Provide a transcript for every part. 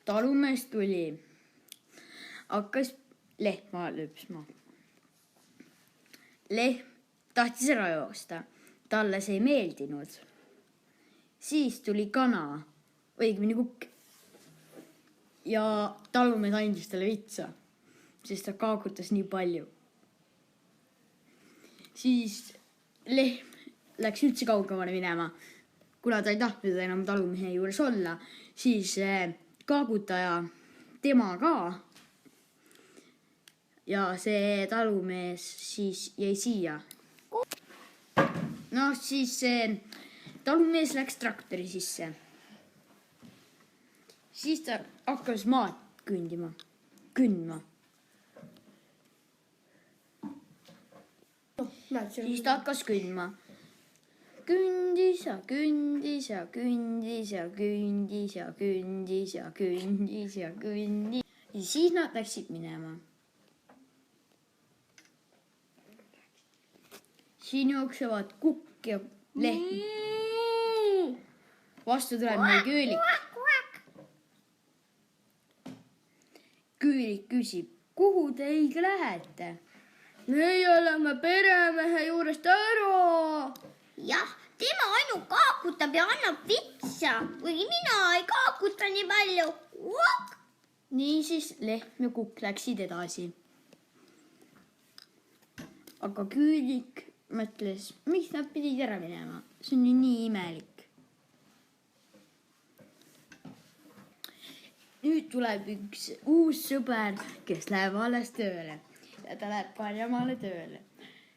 talumees tuli, hakkas lehma lüpsma. Lehm tahtis ära joosta, talle see ei meeldinud. Siis tuli kana, õigemini kukk. Ja talumees andis talle vitsa, sest ta kaagutas nii palju. Siis lehm läks üldse kaugemale minema. Kuna ta ei tahtnud enam talumehe juures olla, siis kaagutaja tema ka. Ja see talumees siis jäi siia. No siis talumees läks traktori sisse. Siis ta hakkas maad kündma. Siis ta hakkas kündma. Kündis ja kündis ja kündis ja kündis ja kündis ja kündis ja kündis. Ja siis nad läksid minema. Siin jooksevad kukk ja lehm. Vastu tuleb meil Küülik. Küülik küsib, kuhu te õige lähete? Meie oleme peremehe juurest ära. Jah, tema ainult kaakutab ja annab vitsa, või mina ei kaakuta nii palju. Niisiis lehm ja kukk läksid edasi. Aga Küülik mõtles, miks nad pidid ära minema? See on ju nii imelik. Nüüd tuleb üks uus sõber, kes läheb alles tööle. Ja ta läheb Karjamaale tööle.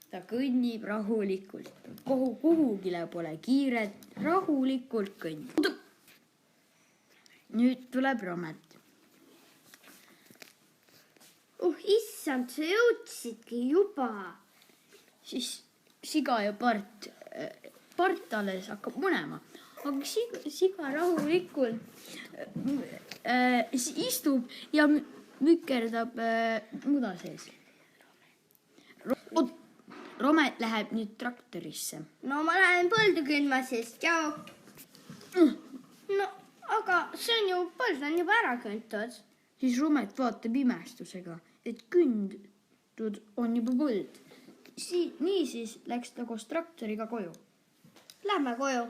Ta kõnnib rahulikult. Kuhugile pole kiiret. Rahulikult kõnnib. Nüüd tuleb Romet. Issand, sa jõudsidki juba. Siis siga ja part alles hakkab munema. Aga siga rahulikult istub ja mükerdab muda sees. Romet läheb nüüd traktorisse. No ma lähen põldu kündma siis, tšau. No, aga see on ju põld on juba ära küntud. Siis Romet vaatab imestusega, et kündud on juba põld. Niisiis läks ta koos traktoriga koju. Lähme koju.